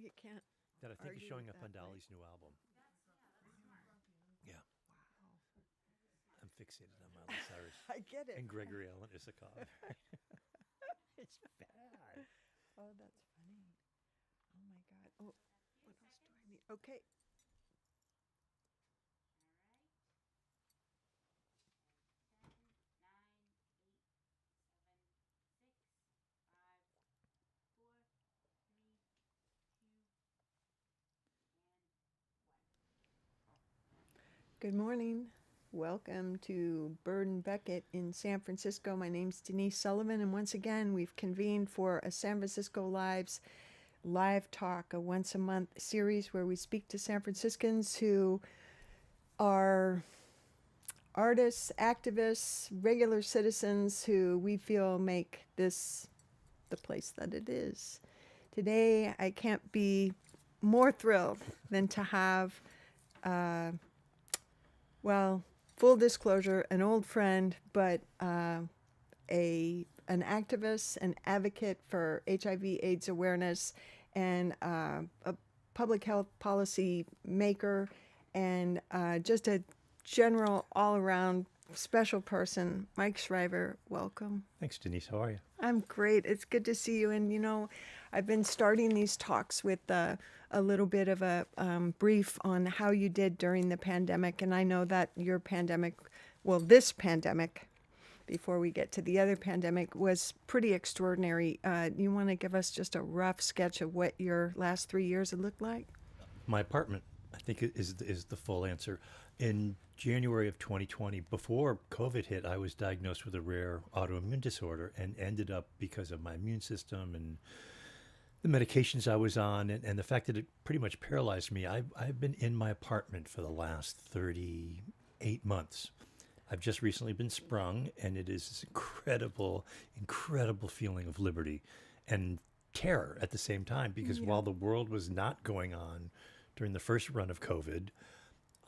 you can't. That I think is argue showing with up on that, right? Dolly's new album. Yeah, I'm fixated on Miley Cyrus I get it. and Gregory Alan Isakov. It's bad. Oh, that's funny. Oh my God. Oh, what else do I need? Okay. Good morning. Welcome to Bird and Beckett in San Francisco. My name's Denise Sullivan, and once again, we've convened for a San Francisco Live's Live Talk, a once a month series where we speak to San Franciscans who are artists, activists, regular citizens who we feel make this the place that it is. Today, I can't be more thrilled than to have well, full disclosure, an old friend, but an activist, an advocate for HIV/AIDS awareness, and a public health policy maker, and just a general, all-around special person, Mike Shriver. Welcome. Thanks, Denise. How are you? I'm great. It's good to see you. And, you know, I've been starting these talks with a little bit of a brief on how you did during the pandemic. And I know that your pandemic, well, this pandemic, before we get to the other pandemic, was pretty extraordinary. You want to give us just a rough sketch of what your last 3 years have looked like? My apartment, I think, is the full answer. In January of 2020, before COVID hit, I was diagnosed with a rare autoimmune disorder and ended up, because of my immune system and the medications I was on and the fact that it pretty much paralyzed me, I've been in my apartment for the last 38 months. I've just recently been sprung, and it is this incredible, incredible feeling of liberty and terror at the same time, because while the world was not going on during the first run of COVID,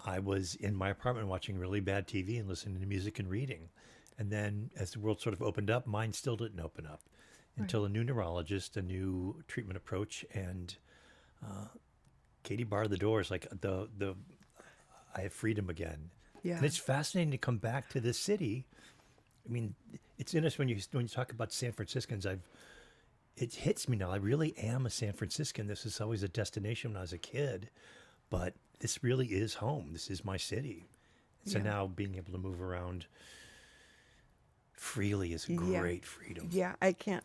I was in my apartment watching really bad TV and listening to music and reading. And then as the world sort of opened up, mine still didn't open up until a new neurologist, a new treatment approach, and Katie barred the doors. Like I have freedom again. Yeah. And it's fascinating to come back to this city. I mean, it's interesting when you talk about San Franciscans. It hits me now. I really am a San Franciscan. This is always a destination when I was a kid, but this really is home. This is my city. So now being able to move around freely is great freedom. Yeah, I can't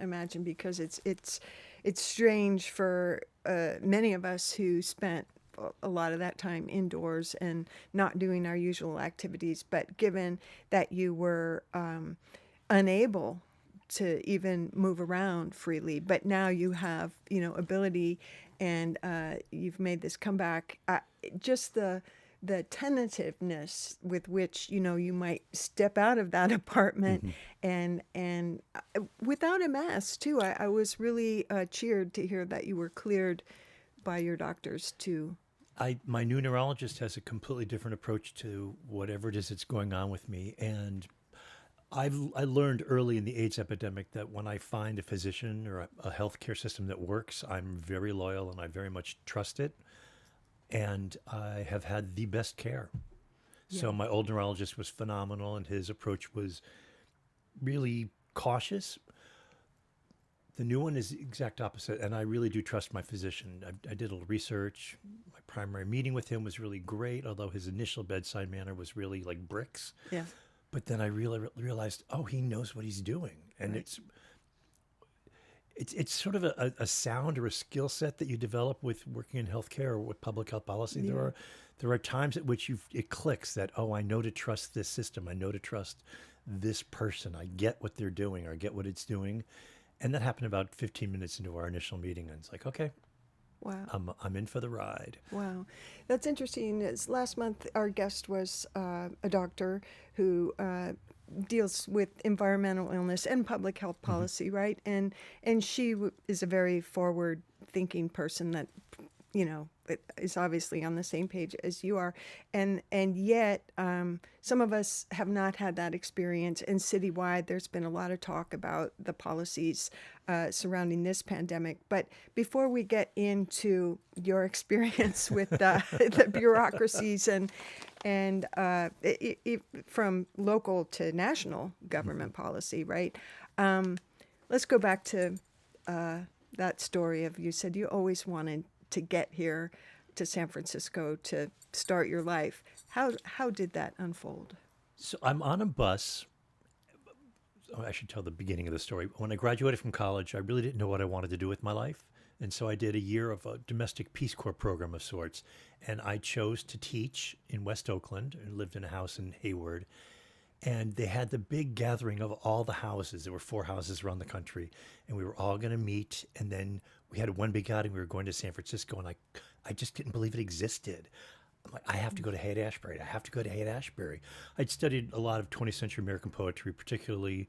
imagine, because it's strange for many of us who spent a lot of that time indoors and not doing our usual activities. But given that you were unable to even move around freely, but now you have, ability, and you've made this comeback. Just the tentativeness with which you might step out of that apartment and without a mask too. I was really cheered to hear that you were cleared by your doctors to. My new neurologist has a completely different approach to whatever it is that's going on with me, and I learned early in the AIDS epidemic that when I find a physician or a healthcare system that works, I'm very loyal and I very much trust it. And I have had the best care. So my old neurologist was phenomenal, and his approach was really cautious. The new one is the exact opposite, and I really do trust my physician. I did a little research. My primary meeting with him was really great, although his initial bedside manner was really like bricks. Yeah. But then I really realized, he knows what he's doing. And it's sort of a sound or a skill set that you develop with working in healthcare or with public health policy. Yeah. There are times at which it clicks that, I know to trust this system. I know to trust this person. I get what they're doing, or I get what it's doing. And that happened about 15 minutes into our initial meeting. And it's like, okay, Wow. I'm in for the ride. Wow. That's interesting. Last month, our guest was a doctor who deals with environmental illness and public health policy, right? And she is a very forward-thinking person that is obviously on the same page as you are, and yet some of us have not had that experience. And citywide, there's been a lot of talk about the policies surrounding this pandemic. But before we get into your experience with the bureaucracies and from local to national government policy, right? Let's go back to that story of, you said you always wanted to get here to San Francisco to start your life. How did that unfold? So I'm on a bus. Oh, I should tell the beginning of the story. When I graduated from college, I really didn't know what I wanted to do with my life. And so I did a year of a domestic Peace Corps program of sorts. And I chose to teach in West Oakland and lived in a house in Hayward. And they had the big gathering of all the houses. There were 4 houses around the country. And we were all going to meet. And then we had one big outing. We were going to San Francisco. And I just didn't believe it existed. I'm like, I have to go to Haight-Ashbury. I have to go to Haight-Ashbury. I'd studied a lot of 20th century American poetry, particularly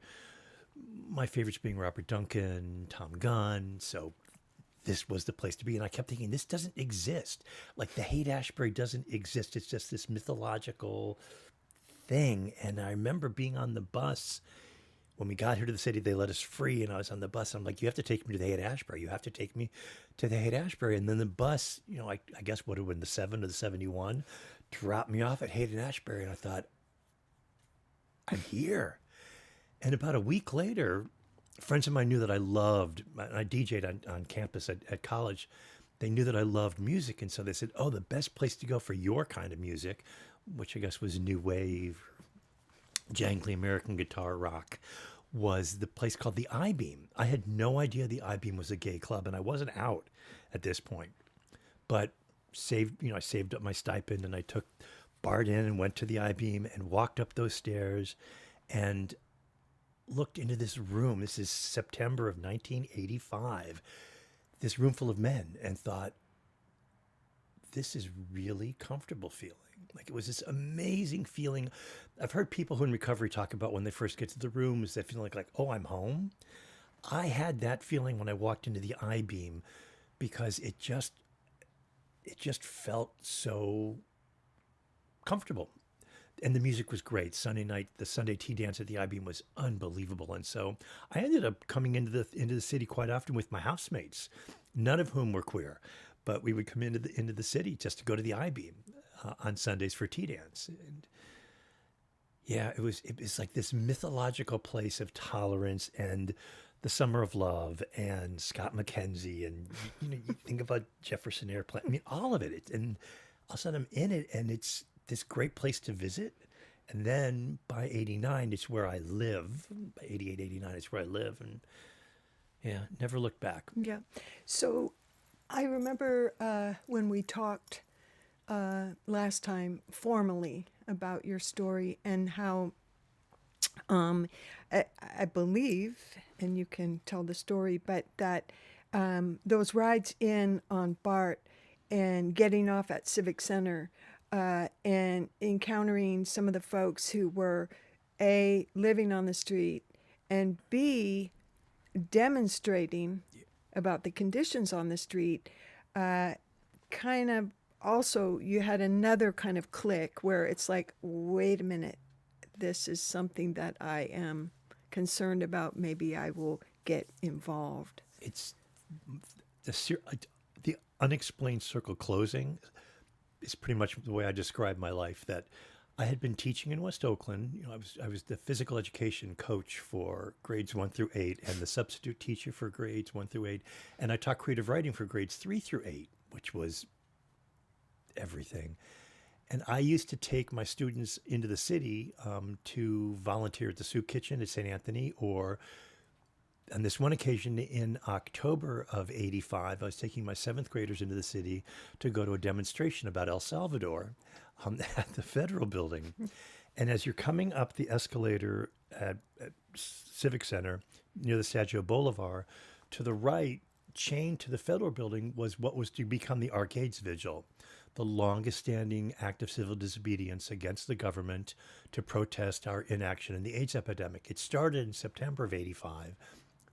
my favorites being Robert Duncan, Tom Gunn. So this was the place to be. And I kept thinking, this doesn't exist. Like, the Haight-Ashbury doesn't exist. It's just this mythological thing. And I remember being on the bus. When we got here to the city, they let us free, and I was on the bus. I'm like, you have to take me to the Haight-Ashbury. You have to take me to the Haight-Ashbury. And then the bus, I guess would have been the 7 or the 71, dropped me off at Haight-Ashbury. And I thought, I'm here. And about a week later, friends of mine knew that I loved, I DJ'd on campus at college. They knew that I loved music. And so they said, oh, the best place to go for your kind of music, which I guess was new wave, jangly American guitar rock, was the place called the I-Beam. I had no idea the I-Beam was a gay club, and I wasn't out at this point. But I saved up my stipend, and I took Bart in and went to the I-Beam and walked up those stairs and looked into this room. This is September of 1985. This room full of men, and thought, this is really comfortable feeling. Like, it was this amazing feeling. I've heard people who in recovery talk about when they first get to the room is that feeling like, oh, I'm home. I had that feeling when I walked into the I-Beam, because it just felt so comfortable. And the music was great. Sunday night, the Sunday tea dance at the I-Beam was unbelievable. And so I ended up coming into the city quite often with my housemates, none of whom were queer, but we would come into the city just to go to the I-Beam on Sundays for tea dance. And yeah, it was like this mythological place of tolerance and the Summer of Love and Scott McKenzie, and you think about Jefferson Airplane. I mean, all of it. And all of a sudden I'm in it, and it's this great place to visit. And then by 89, it's where I live. By 88, 89, it's where I live. And yeah, never looked back. Yeah. So I remember when we talked last time formally about your story, and how I believe, and you can tell the story, but that those rides in on BART and getting off at Civic Center and encountering some of the folks who were A, living on the street, and B, demonstrating about the conditions on the street, kind of also, you had another kind of click where it's like, wait a minute, this is something that I am concerned about. Maybe I will get involved. It's the unexplained circle closing is pretty much the way I describe my life. That I had been teaching in West Oakland. I was the physical education coach for grades 1 through 8 and the substitute teacher for grades 1 through 8. And I taught creative writing for grades 3 through 8, which was everything. And I used to take my students into the city to volunteer at the soup kitchen at St. Anthony, or on this one occasion in October of 85, I was taking my 7th graders into the city to go to a demonstration about El Salvador at the Federal Building. And as you're coming up the escalator at Civic Center near the Statue Bolivar, to the right, chained to the Federal Building, was what was to become the Arcades Vigil, the longest standing act of civil disobedience against the government to protest our inaction in the AIDS epidemic. It started in September of 85.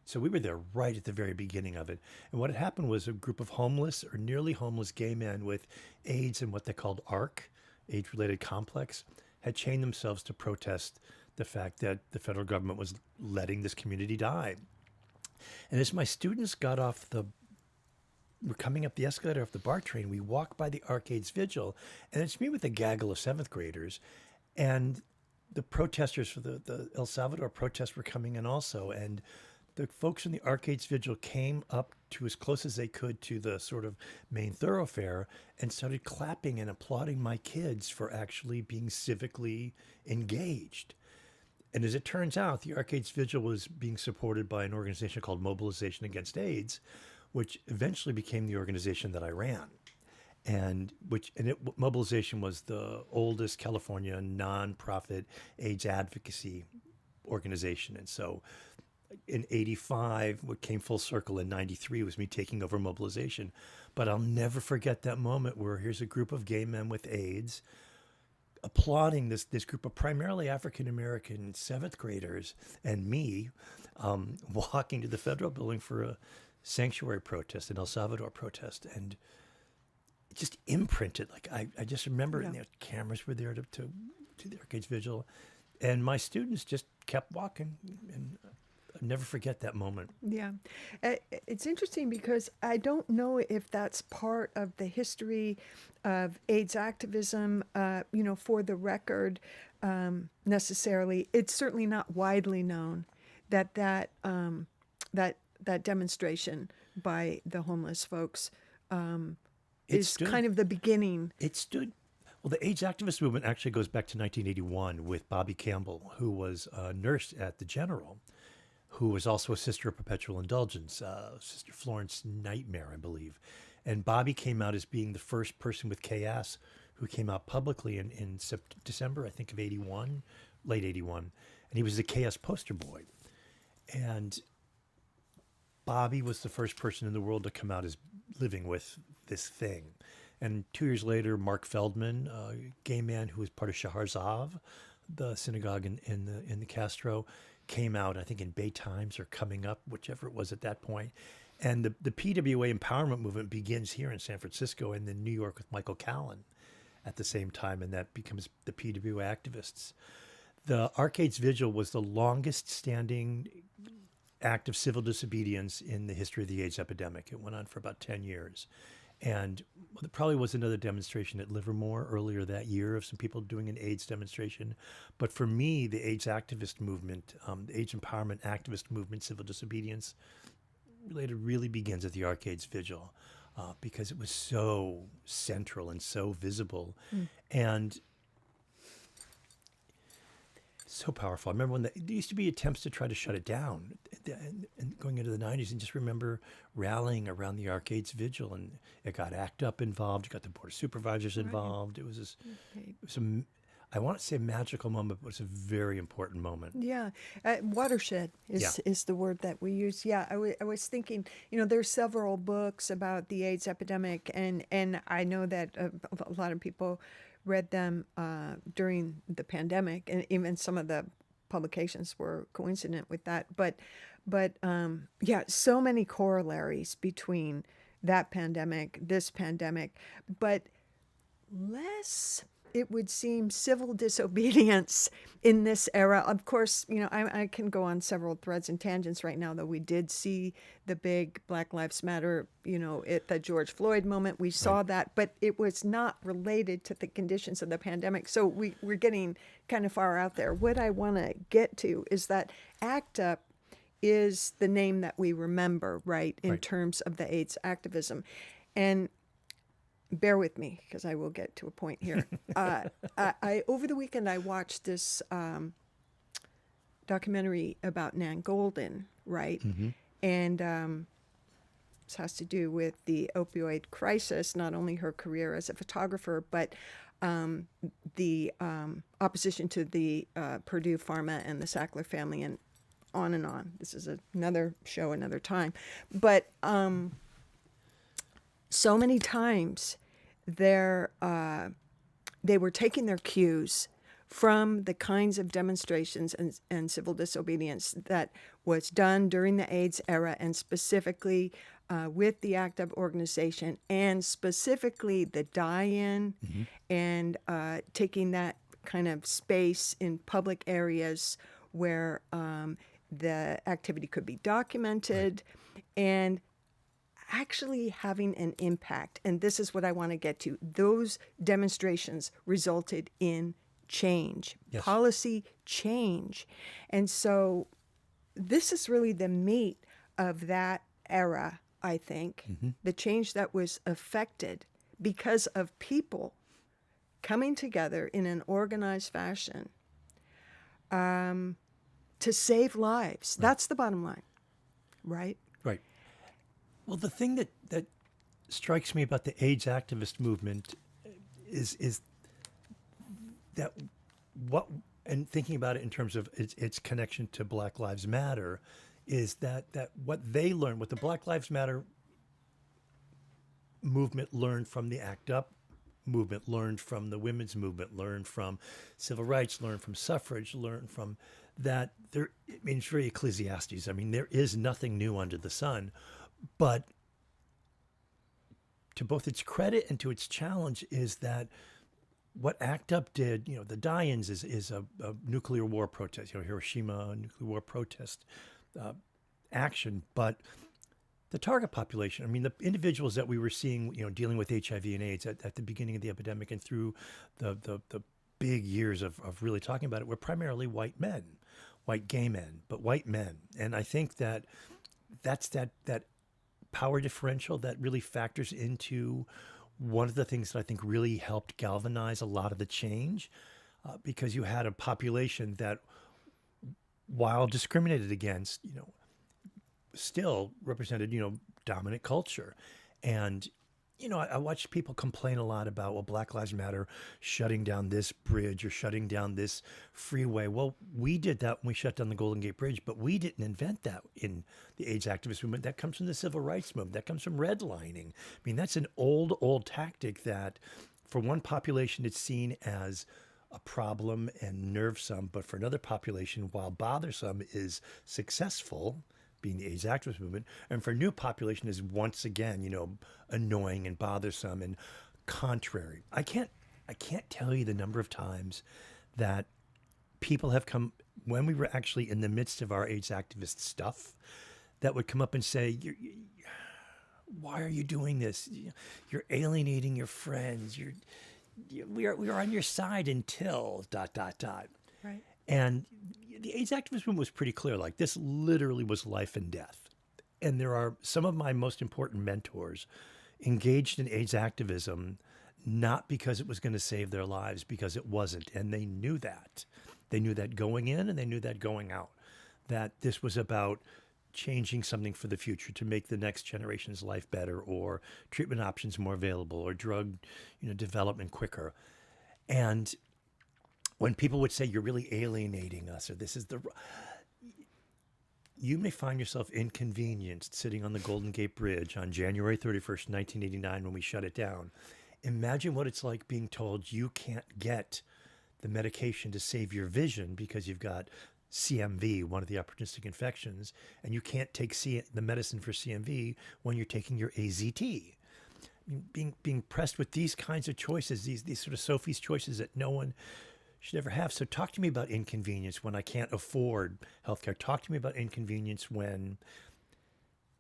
So we were there right at the very beginning of it. And what had happened was a group of homeless or nearly homeless gay men with AIDS and what they called ARC, age-related complex, had chained themselves to protest the fact that the federal government was letting this community die. And as my students were coming up the escalator off the BART train, we walked by the Arcades Vigil, and it's me with a gaggle of seventh graders, and the protesters for the El Salvador protests were coming in also, and the folks from the Arcades Vigil came up to as close as they could to the sort of main thoroughfare and started clapping and applauding my kids for actually being civically engaged. And as it turns out, the Arcades Vigil was being supported by an organization called Mobilization Against AIDS, which eventually became the organization that I ran. Mobilization was the oldest California nonprofit AIDS advocacy organization. And so in 85, what came full circle in 93 was me taking over Mobilization. But I'll never forget that moment where here's a group of gay men with AIDS applauding this group of primarily African-American seventh graders and me walking to the federal building for a sanctuary protest, an El Salvador protest. And it just imprinted. Like I just remember, and the cameras were there to the Arcades Vigil. And my students just kept walking, and I'll never forget that moment. Yeah. It's interesting because I don't know if that's part of the history of AIDS activism, for the record, necessarily. It's certainly not widely known that demonstration by the homeless folks is kind of the beginning. Well, the AIDS activist movement actually goes back to 1981 with Bobby Campbell, who was a nurse at the General, who was also a Sister of Perpetual Indulgence, Sister Florence Nightmare, I believe. And Bobby came out as being the first person with KS who came out publicly in December, I think, of 81, late 81. And he was the KS poster boy. And Bobby was the first person in the world to come out as living with this thing. And 2 years later, Mark Feldman, a gay man who was part of Shahar Zahav, the synagogue in the Castro, came out, I think, in Bay Times or Coming Up, whichever it was at that point. And the PWA empowerment movement begins here in San Francisco and then New York with Michael Callan at the same time, and that becomes the PWA activists. The Arcades Vigil was the longest standing act of civil disobedience in the history of the AIDS epidemic. It went on for about 10 years. And there probably was another demonstration at Livermore earlier that year of some people doing an AIDS demonstration. But for me, the AIDS activist movement, the AIDS empowerment activist movement, civil disobedience related, really begins at the Arcades Vigil because it was so central and so visible and so powerful. I remember when there used to be attempts to try to shut it down and going into the 90s, and just remember rallying around the Arcades Vigil, and it got ACT UP involved, you got the Board of Supervisors involved. It was I want to say a magical moment, but it's a very important moment. Yeah. Watershed is the word that we use. Yeah. I was thinking, there's several books about the AIDS epidemic, and I know that a lot of people read them during the pandemic, and even some of the publications were coincident with that. But so many corollaries between that pandemic, this pandemic, but less, it would seem, civil disobedience in this era. Of course, I can go on several threads and tangents right now, though we did see the big Black Lives Matter, at the George Floyd moment. We saw that, but it was not related to the conditions of the pandemic. So we're getting kind of far out there. What I want to get to is that ACT UP is the name that we remember, in terms of the AIDS activism. And bear with me, because I will get to a point here. I over the weekend, I watched this documentary about Nan Golden, Mm-hmm. And this has to do with the opioid crisis, not only her career as a photographer, but the opposition to the Purdue Pharma and the Sackler family, and on and on. This is another show, another time. But so many times they were taking their cues from the kinds of demonstrations and civil disobedience that was done during the AIDS era, and specifically with the ACT UP organization, and specifically the die-in and taking that kind of space in public areas where the activity could be documented and actually having an impact. And this is what I want to get to. Those demonstrations resulted in change, Yes. policy change. And so this is really the meat of that era, I think, the change that was affected because of people coming together in an organized fashion to save lives. That's the bottom line, right? Right. Well, the thing that strikes me about the AIDS activist movement is that and thinking about it in terms of its connection to Black Lives Matter, is that what they learned, what the Black Lives Matter movement learned from the ACT UP movement, learned from the women's movement, learned from civil rights, learned from suffrage, learned from that there, I mean, it's very Ecclesiastes. I mean, there is nothing new under the sun, but to both its credit and to its challenge is that what ACT UP did, the die-ins is a nuclear war protest, Hiroshima nuclear war protest action, but the target population, I mean, the individuals that we were seeing, dealing with HIV and AIDS at the beginning of the epidemic and through the big years of really talking about it, were primarily white men, white gay men, but white men. And I think that's that power differential that really factors into one of the things that I think really helped galvanize a lot of the change, because you had a population that, while discriminated against, still represented, dominant culture. And, I watched people complain a lot about, well, Black Lives Matter shutting down this bridge or shutting down this freeway. Well, we did that when we shut down the Golden Gate Bridge, but we didn't invent that in the AIDS activist movement. That comes from the civil rights movement. That comes from redlining. I mean, that's an old tactic that for one population it's seen as a problem and nervesome, but for another population, while bothersome, is successful, being the AIDS activist movement, and for a new population is once again, annoying and bothersome and contrary. I can't tell you the number of times that people have come, when we were actually in the midst of our AIDS activist stuff, that would come up and say, why are you doing this? You're alienating your friends. We are on your side until ... Right. And the AIDS activist movement was pretty clear. Like, this literally was life and death. And there are some of my most important mentors engaged in AIDS activism, not because it was going to save their lives, because it wasn't. And they knew that. They knew that going in and they knew that going out, that this was about changing something for the future to make the next generation's life better, or treatment options more available, or drug, development quicker. And when people would say, you're really alienating us, or this is you may find yourself inconvenienced sitting on the Golden Gate Bridge on January 31st, 1989, when we shut it down. Imagine what it's like being told you can't get the medication to save your vision because you've got CMV, one of the opportunistic infections, and you can't take the medicine for CMV when you're taking your AZT. Being pressed with these kinds of choices, these sort of Sophie's choices that no one should ever have. So talk to me about inconvenience when I can't afford healthcare. Talk to me about inconvenience when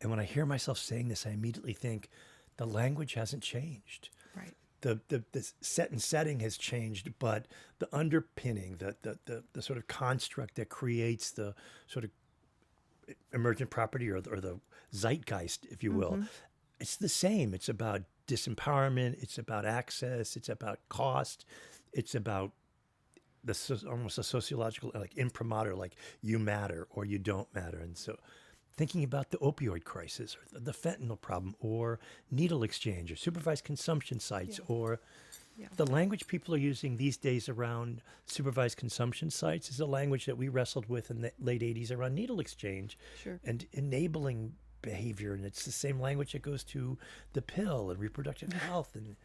I hear myself saying this, I immediately think the language hasn't changed. Right. The set and setting has changed, but the underpinning, the sort of construct that creates the sort of emergent property or the zeitgeist, if you will, it's the same. It's about disempowerment. It's about access. It's about cost. It's about almost a sociological, like, imprimatur, like you matter or you don't matter. And so thinking about the opioid crisis or the fentanyl problem or needle exchange or supervised consumption sites or the language people are using these days around supervised consumption sites is a language that we wrestled with in the late 80s around needle exchange and enabling behavior. And it's the same language that goes to the pill and reproductive health. And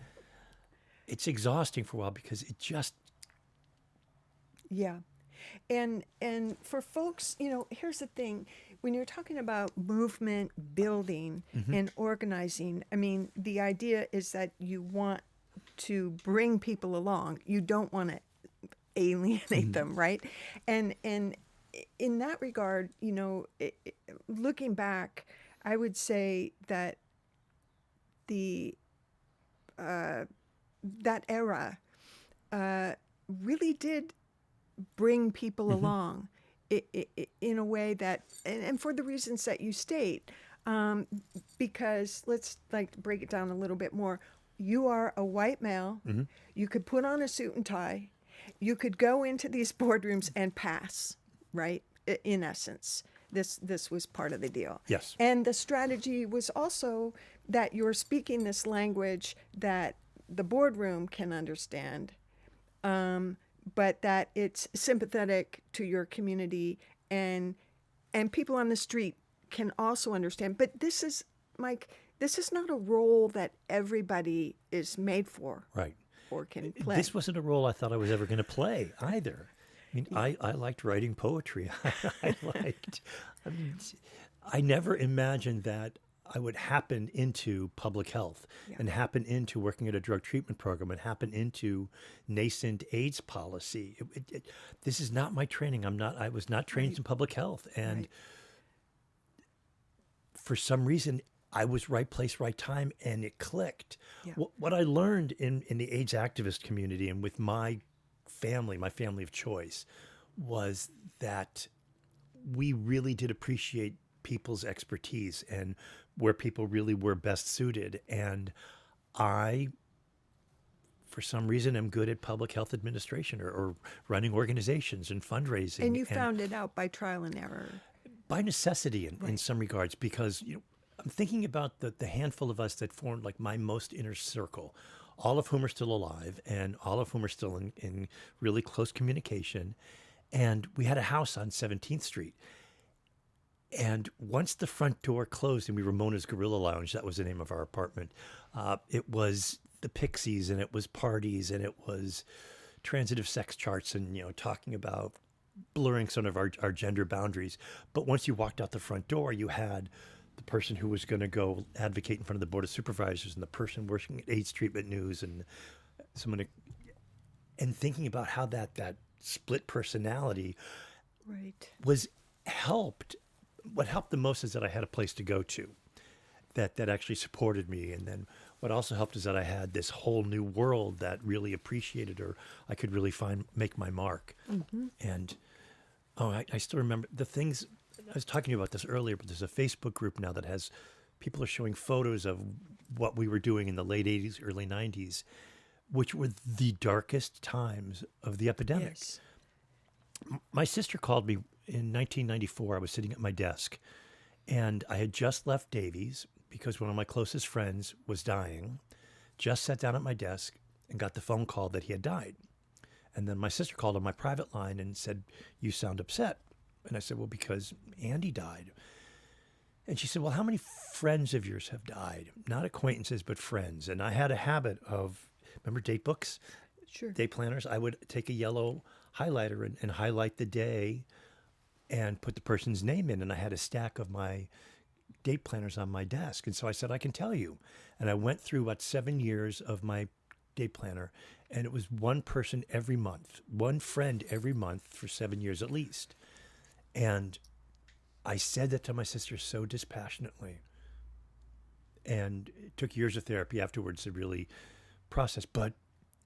it's exhausting for a while because Yeah. And for folks, here's the thing. When you're talking about movement building and organizing, I mean, the idea is that you want to bring people along. You don't want to alienate them, right? And in that regard, looking back, I would say that the that era really did bring people along in a way that, and for the reasons that you state, because let's break it down a little bit more. You are a white male. You could put on a suit and tie. You could go into these boardrooms and pass, right? In essence, this was part of the deal. Yes. And the strategy was also that you're speaking this language that the boardroom can understand, but that it's sympathetic to your community, and people on the street can also understand. But this is, Mike, this is not a role that everybody is made for. Right. Or can play. This wasn't a role I thought I was ever going to play either. I mean, I liked writing poetry. I never imagined that I would happen into public health and happen into working at a drug treatment program and happen into nascent AIDS policy. This is not my training. I was not trained in public health. And for some reason, I was right place, right time, and it clicked. Yeah. What I learned in the AIDS activist community and with my family of choice, was that we really did appreciate people's expertise and where people really were best suited. And I, for some reason, am good at public health administration or running organizations and fundraising. And you found it out by trial and error. By necessity in some regards, because I'm thinking about the handful of us that formed like my most inner circle, all of whom are still alive and all of whom are still in really close communication. And we had a house on 17th Street. And once the front door closed and we were Mona's Gorilla Lounge, that was the name of our apartment, it was the Pixies and it was parties and it was transitive sex charts and, talking about blurring some of our gender boundaries. But once you walked out the front door, you had the person who was going to go advocate in front of the Board of Supervisors and the person working at AIDS Treatment News and and thinking about how that split personality was helped. What helped the most is that I had a place to go to that actually supported me. And then what also helped is that I had this whole new world that really appreciated, or I could really make my mark. And I still remember the things. I was talking to you about this earlier, but there's a Facebook group now that has people are showing photos of what we were doing in the late 80s, early 90s, which were the darkest times of the epidemic. Yes. My sister called me in 1994. I was sitting at my desk, and I had just left Davies because one of my closest friends was dying, just sat down at my desk and got the phone call that he had died. And then my sister called on my private line and said, "You sound upset." And I said, "Well, because Andy died." And she said, "Well, how many friends of yours have died? Not acquaintances, but friends." And I had a habit of, remember date books? Sure. Day planners. I would take a yellow highlighter and highlight the day and put the person's name in. And I had a stack of my date planners on my desk. And so I said, "I can tell you." And I went through about 7 years of my date planner, and it was one person every month, one friend every month for 7 years at least. And I said that to my sister so dispassionately. And it took years of therapy afterwards to really process. But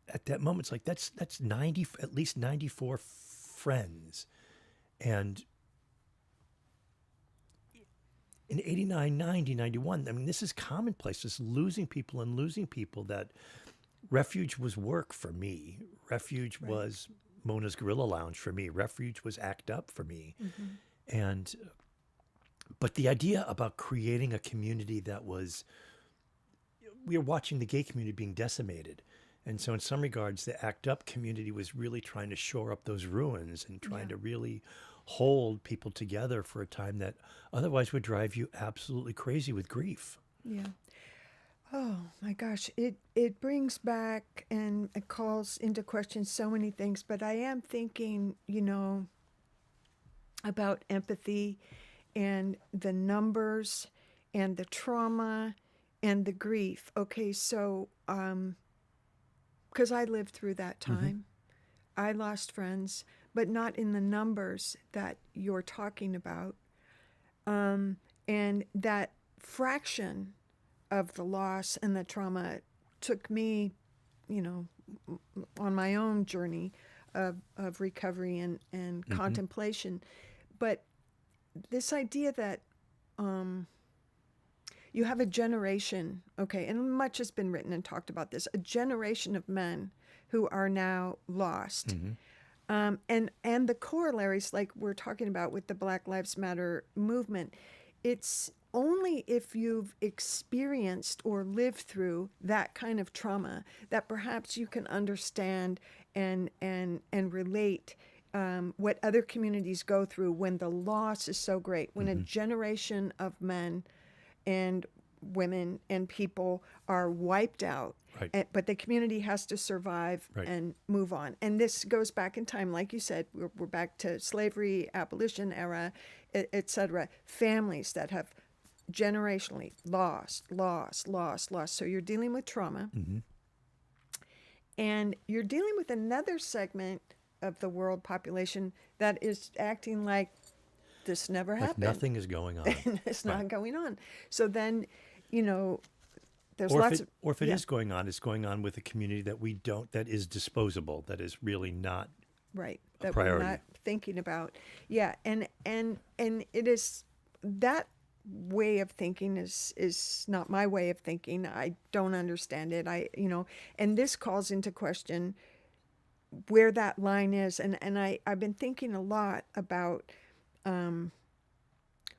at that moment, it's like, that's 90, at least 94 friends. And in 89, 90, 91, I mean, this is commonplace, just losing people, that refuge was work for me. Refuge was Mona's Gorilla Lounge for me. Refuge was ACT UP for me. But the idea about creating a community that was, we were watching the gay community being decimated. And so in some regards, the ACT UP community was really trying to shore up those ruins and trying to really hold people together for a time that otherwise would drive you absolutely crazy with grief. Yeah. Oh my gosh, it brings back and it calls into question so many things, but I am thinking, about empathy and the numbers and the trauma and the grief. Okay, so because I lived through that Hmm. time, I lost friends, but not in the numbers that you're talking about. And that fraction of the loss and the trauma took me, you know, on my own journey of recovery and Hmm. contemplation. But this idea that you have a generation, okay, and much has been written and talked about this, a generation of men who are now lost. Hmm. And the corollaries, like we're talking about with the Black Lives Matter movement, it's only if you've experienced or lived through that kind of trauma that perhaps you can understand and relate what other communities go through when the loss is so great, when a Hmm. generation of men and women and people are wiped out. Right. But the community has to survive Right. and move on. And this goes back in time, like you said, we're back to slavery, abolition era, et cetera. Families that have generationally lost. So you're dealing with trauma, Hmm. and you're dealing with another segment of the world population that is acting like this never Like happened nothing is going on. and it's Right. not going on. So then, you know, there's Or if lots it of, or if it yeah, is going on, it's going on with a community that we don't that is disposable, that is really not right, a that we're not priority. thinking about. Yeah, and it is that way of thinking is not my way of thinking. I don't understand it. And this calls into question where that line is, and I've been thinking a lot about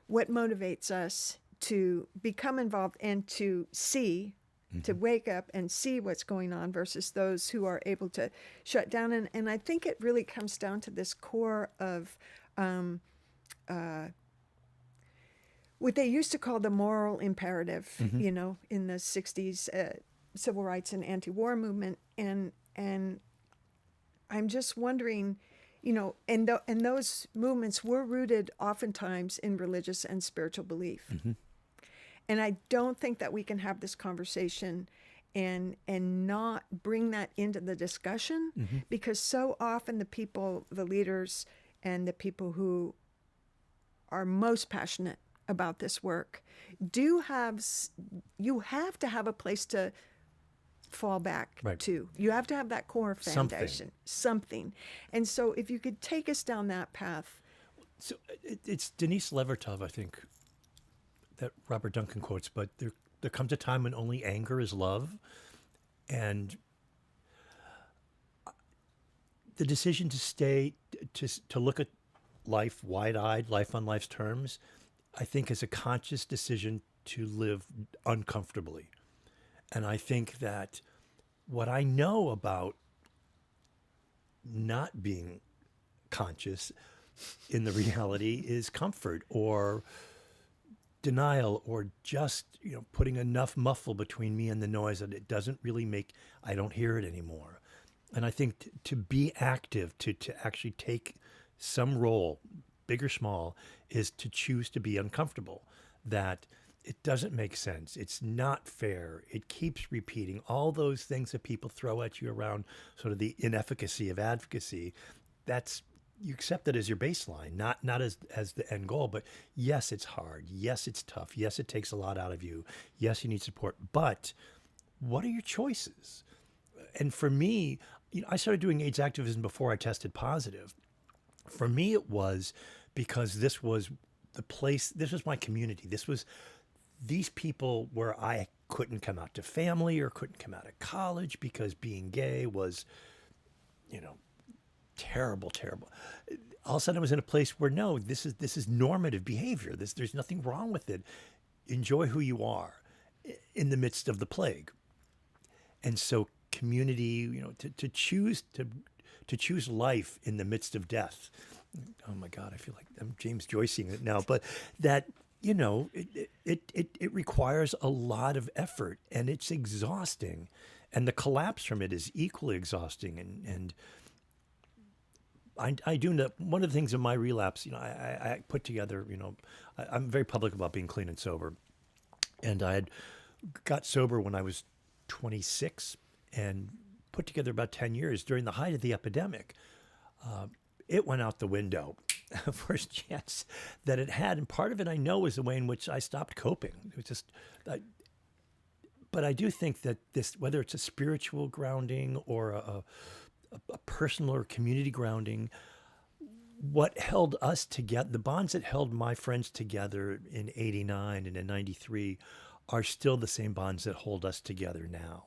what motivates us to become involved and to see, to Hmm. wake up and see what's going on versus those who are able to shut down. And I think it really comes down to this core of what they used to call the moral imperative, Hmm. in the 60s civil rights and anti-war movement. And I'm just wondering, and those movements were rooted oftentimes in religious and spiritual belief. Hmm. And I don't think that we can have this conversation and not bring that into the discussion, Hmm. because so often the leaders and the people who are most passionate about this work do have you have to have a place to fall back Right. to. You have to have that core Something. foundation, something. And so if you could take us down that path. So it's Denise Levertov, I think, that Robert Duncan quotes. But there comes a time when only anger is love, and the decision to stay to look at life wide-eyed, life on life's terms, I think is a conscious decision to live uncomfortably. And I think that what I know about not being conscious in the reality is comfort or denial or just putting enough muffle between me and the noise that it doesn't really make I don't hear it anymore. And I think to be active, to actually take some role, big or small, is to choose to be uncomfortable. That it doesn't make sense. It's not fair. It keeps repeating all those things that people throw at you around sort of the inefficacy of advocacy. That's you accept that as your baseline, not as the end goal. But yes, it's hard. Yes, it's tough. Yes, it takes a lot out of you. Yes, you need support. But what are your choices? And for me, I started doing AIDS activism before I tested positive. For me, it was because this was the place, this was my community. This was these people where I couldn't come out to family or couldn't come out of college because being gay was, you know, terrible, terrible. All of a sudden I was in a place where no, this is normative behavior. There's nothing wrong with it. Enjoy who you are in the midst of the plague. And so community, to choose life in the midst of death. Oh my God, I feel like I'm James Joycing it now, but that you know, it requires a lot of effort and it's exhausting. And the collapse from it is equally exhausting. And I do know one of the things in my relapse, you know, I put together, you know, I'm very public about being clean and sober. And I had got sober when I was 26 and put together about 10 years during the height of the epidemic. It went out the window. First chance that it had, and part of it I know is the way in which I stopped coping. It was just, but I do think that this, whether it's a spiritual grounding or a personal or community grounding, what held us together, the bonds that held my friends together in '89 and in '93, are still the same bonds that hold us together now.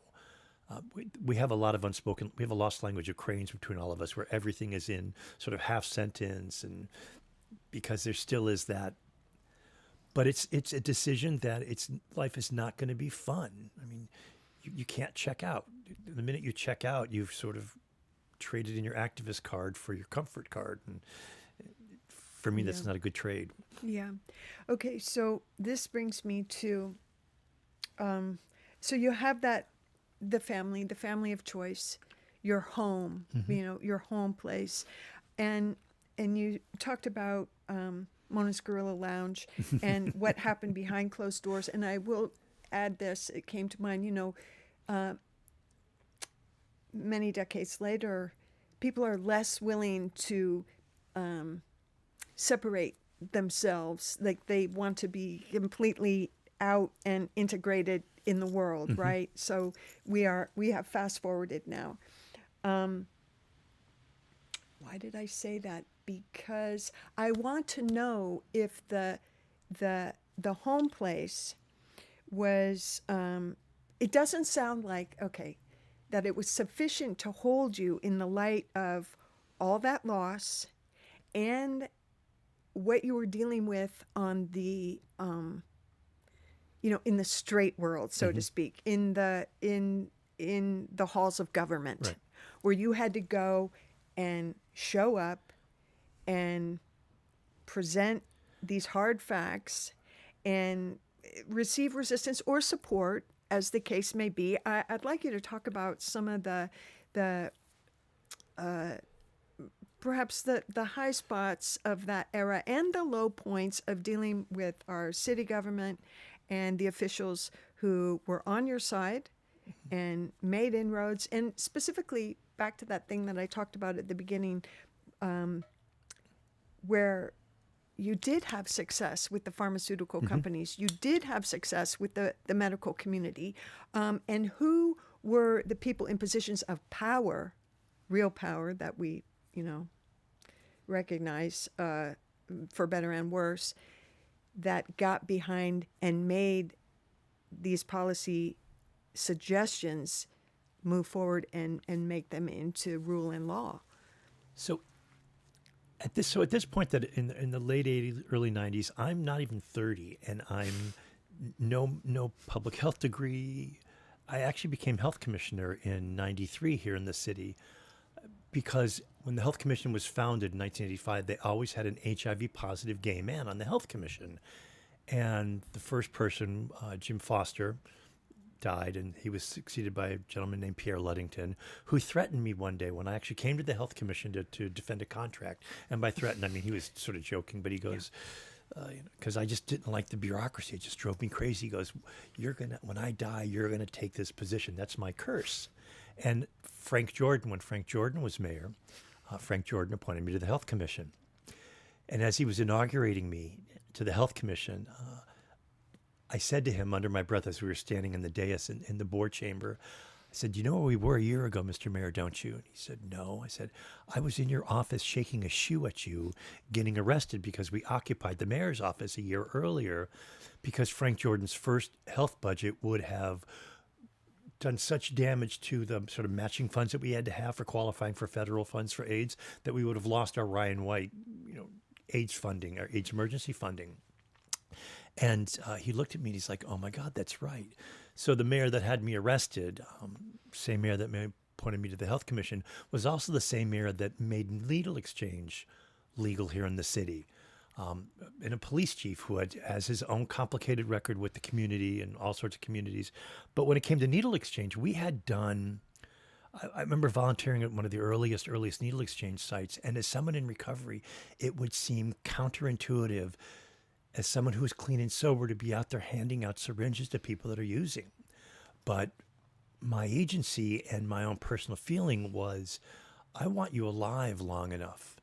We have a lot of unspoken, we have a lost language of cranes between all of us where everything is in sort of half sentence, and because there still is that. But it's a decision that life is not going to be fun. I mean, you can't check out. The minute you check out, you've sort of traded in your activist card for your comfort card. And for me, that's not a good trade. Yeah. Okay, so this brings me to, so you have that, the family of choice, your home, you know, your home place. And you talked about Mona's Gorilla Lounge and what happened behind closed doors. And I will add this, it came to mind, you know, many decades later, people are less willing to separate themselves. Like they want to be completely out and integrated in the world, right? So we have fast forwarded now. Why did I say that? Because I want to know if the home place was. It doesn't sound like that it was sufficient to hold you in the light of all that loss and what you were dealing with on the you know, in the straight world, so to speak, in the halls of government, Right. where you had to go and show up and present these hard facts and receive resistance or support, as the case may be. I'd like you to talk about some of the perhaps the high spots of that era and the low points of dealing with our city government and the officials who were on your side and made inroads. And specifically, back to that thing that I talked about at the beginning, where you did have success with the pharmaceutical companies, you did have success with the medical community, and who were the people in positions of power, real power that we, you know, recognize for better and worse, that got behind and made these policy suggestions move forward and make them into rule and law. So at this point, that in the late '80s, early '90s, I'm not even 30, and I'm no public health degree. I actually became health commissioner in '93 here in the city, because when the Health Commission was founded in 1985, they always had an HIV positive gay man on the Health Commission. And the first person, Jim Foster, died, and he was succeeded by a gentleman named Pierre Luddington, who threatened me one day when I actually came to the Health Commission to defend a contract. And by threaten, I mean, he was sort of joking, but he goes, because I just didn't like the bureaucracy. It just drove me crazy. He goes, when I die, you're going to take this position. That's my curse. And when Frank Jordan was mayor, Frank Jordan appointed me to the Health Commission. And as he was inaugurating me to the Health Commission, I said to him under my breath as we were standing in the dais in the board chamber, I said, "You know where we were a year ago, Mr. Mayor, don't you?" And he said, "No." I said, "I was in your office shaking a shoe at you, getting arrested because we occupied the mayor's office a year earlier because Frank Jordan's first health budget would have done such damage to the sort of matching funds that we had to have for qualifying for federal funds for AIDS that we would have lost our Ryan White, AIDS funding, our AIDS emergency funding." And he looked at me and he's like, "Oh my God, that's right." So the mayor that had me arrested, same mayor that appointed me to the Health Commission, was also the same mayor that made needle exchange legal here in the city. and a police chief who has his own complicated record with the community and all sorts of communities. But when it came to needle exchange, we had done. I remember volunteering at one of the earliest needle exchange sites, and as someone in recovery, it would seem counterintuitive, as someone who was clean and sober, to be out there handing out syringes to people that are using. But my agency and my own personal feeling was, I want you alive long enough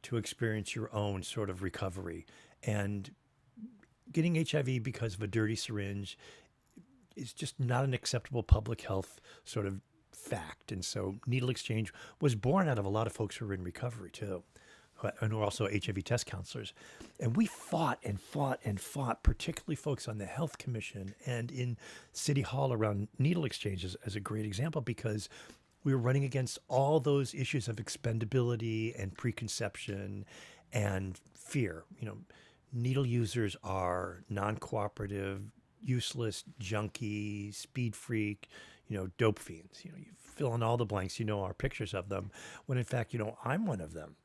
to experience your own sort of recovery. And getting HIV because of a dirty syringe is just not an acceptable public health sort of fact. And so needle exchange was born out of a lot of folks who were in recovery too, and were also HIV test counselors. And we fought and fought and fought, particularly folks on the Health Commission and in City Hall around needle exchanges as a great example, because we were running against all those issues of expendability and preconception and fear. Needle users are non-cooperative, useless, junkie, speed freak, dope fiends. You fill in all the blanks, our pictures of them, when in fact, I'm one of them.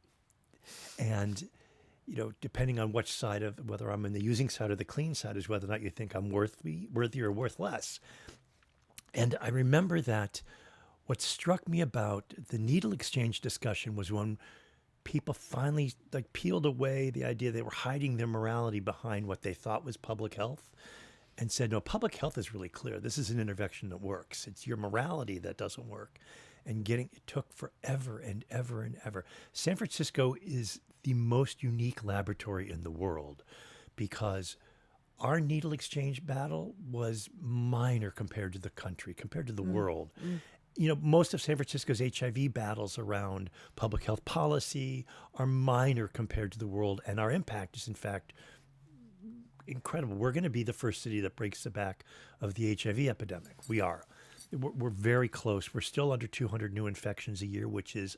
And, depending on which side of, whether I'm in the using side or the clean side, is whether or not you think I'm worthy or worth less. And I remember that what struck me about the needle exchange discussion was when people finally peeled away the idea they were hiding their morality behind what they thought was public health and said, no, public health is really clear. This is an intervention that works. It's your morality that doesn't work. And it took forever and ever and ever. San Francisco is the most unique laboratory in the world because our needle exchange battle was minor compared to the country, compared to the world. Most of San Francisco's HIV battles around public health policy are minor compared to the world, and our impact is, in fact, incredible. We're going to be the first city that breaks the back of the HIV epidemic. We are. We're very close. We're still under 200 new infections a year, which is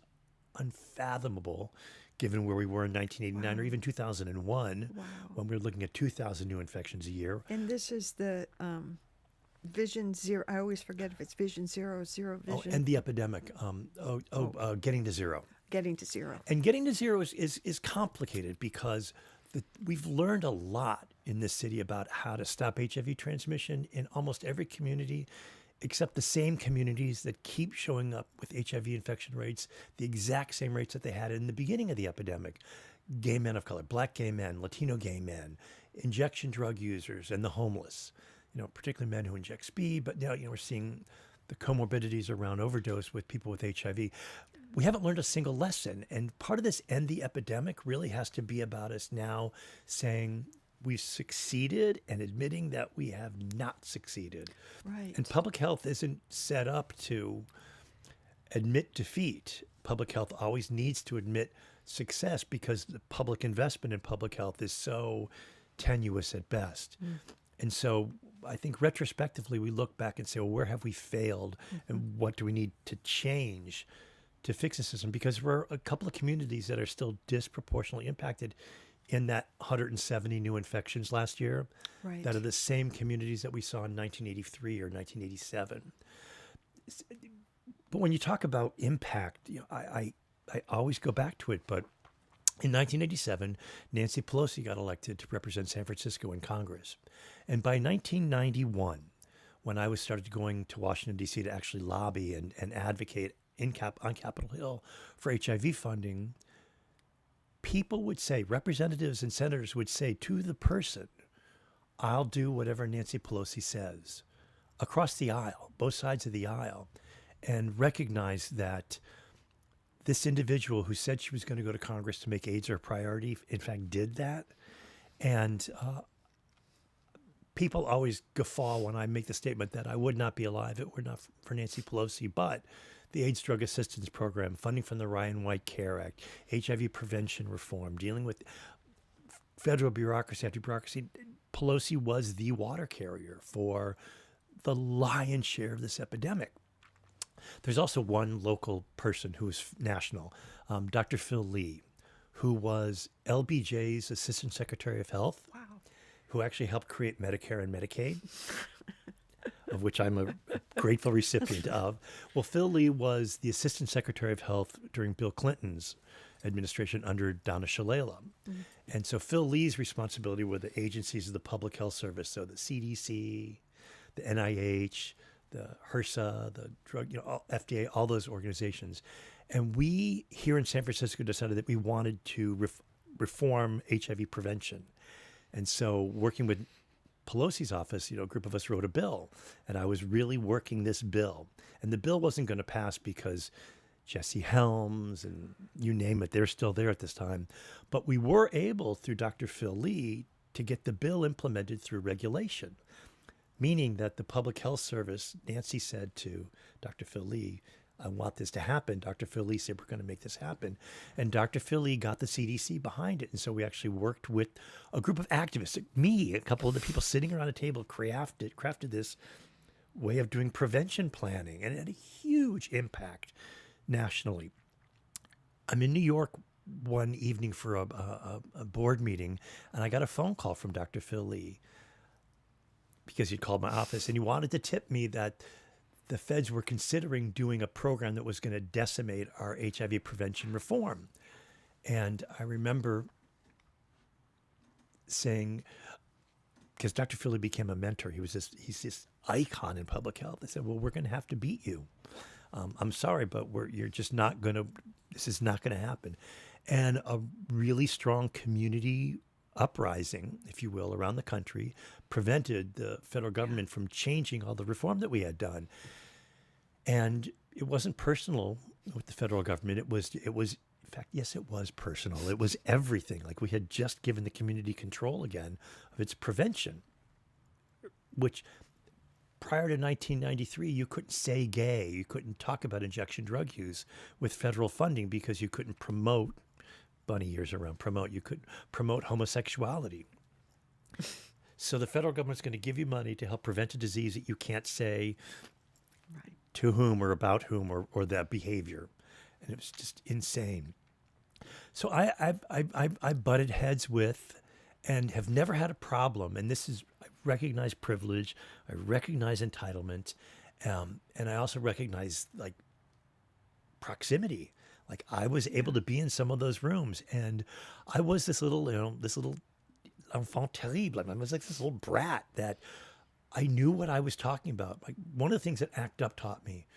unfathomable given where we were in 1989 or even 2001 when we were looking at 2,000 new infections a year. And this is the Vision Zero. I always forget if it's Vision Zero, Zero Vision. And the epidemic, getting to zero. Getting to zero. And getting to zero is complicated because we've learned a lot in this city about how to stop HIV transmission in almost every community, except the same communities that keep showing up with HIV infection rates, the exact same rates that they had in the beginning of the epidemic. Gay men of color, black gay men, Latino gay men, injection drug users, and the homeless. Particularly men who inject speed, but now we're seeing the comorbidities around overdose with people with HIV. We haven't learned a single lesson, and part of this end the epidemic really has to be about us now saying we've succeeded and admitting that we have not succeeded. Right. And public health isn't set up to admit defeat. Public health always needs to admit success because the public investment in public health is so tenuous at best. And so I think retrospectively we look back and say, well, where have we failed and what do we need to change to fix the system? Because we're a couple of communities that are still disproportionately impacted in that 170 new infections last year, Right. that are the same communities that we saw in 1983 or 1987. But when you talk about impact, I always go back to it, but in 1987, Nancy Pelosi got elected to represent San Francisco in Congress. And by 1991, when I was started going to Washington, D.C. to actually lobby and advocate on Capitol Hill for HIV funding, people would say, representatives and senators would say to the person, I'll do whatever Nancy Pelosi says, across the aisle, both sides of the aisle, and recognize that this individual who said she was going to go to Congress to make AIDS her priority, in fact, did that. And people always guffaw when I make the statement that I would not be alive if it were not for Nancy Pelosi. But the AIDS Drug Assistance Program, funding from the Ryan White Care Act, HIV prevention reform, dealing with federal bureaucracy after bureaucracy, Pelosi was the water carrier for the lion's share of this epidemic. There's also one local person who is national, Dr. Phil Lee, who was LBJ's Assistant Secretary of Health, who actually helped create Medicare and Medicaid, of which I'm a grateful recipient of. Well, Phil Lee was the Assistant Secretary of Health during Bill Clinton's administration under Donna Shalala. And so Phil Lee's responsibility were the agencies of the Public Health Service, so the CDC, the NIH, the HRSA, the drug, FDA, all those organizations. And we here in San Francisco decided that we wanted to reform HIV prevention. And so working with Pelosi's office, a group of us wrote a bill, and I was really working this bill. And the bill wasn't going to pass because Jesse Helms and you name it, they're still there at this time. But we were able, through Dr. Phil Lee, to get the bill implemented through regulation, meaning that the Public Health Service, Nancy said to Dr. Phil Lee, I want this to happen. Dr. Phil Lee said, we're going to make this happen. And Dr. Phil Lee got the CDC behind it. And so we actually worked with a group of activists, me, a couple of the people sitting around a table, crafted this way of doing prevention planning. And it had a huge impact nationally. I'm in New York one evening for a board meeting, and I got a phone call from Dr. Phil Lee because he'd called my office, and he wanted to tip me that the feds were considering doing a program that was going to decimate our HIV prevention reform. And I remember saying, because Dr. Philly became a mentor, he's this icon in public health. I said, well, we're going to have to beat you. I'm sorry, but this is not going to happen. And a really strong community uprising, if you will, around the country prevented the federal government from changing all the reform that we had done. And it wasn't personal with the federal government. It was, in fact, yes, it was personal. It was everything. Like we had just given the community control again of its prevention, which prior to 1993, you couldn't say gay. You couldn't talk about injection drug use with federal funding because you couldn't promote bunny ears around, you could promote homosexuality. So the federal government's going to give you money to help prevent a disease that you can't say Right. to whom or about whom or that behavior. And it was just insane. So I butted heads with and have never had a problem. And I recognize privilege. I recognize entitlement. And I also recognize proximity. Like I was able to be in some of those rooms, and I was this little enfant terrible. I was like this little brat that I knew what I was talking about. Like one of the things that ACT UP taught me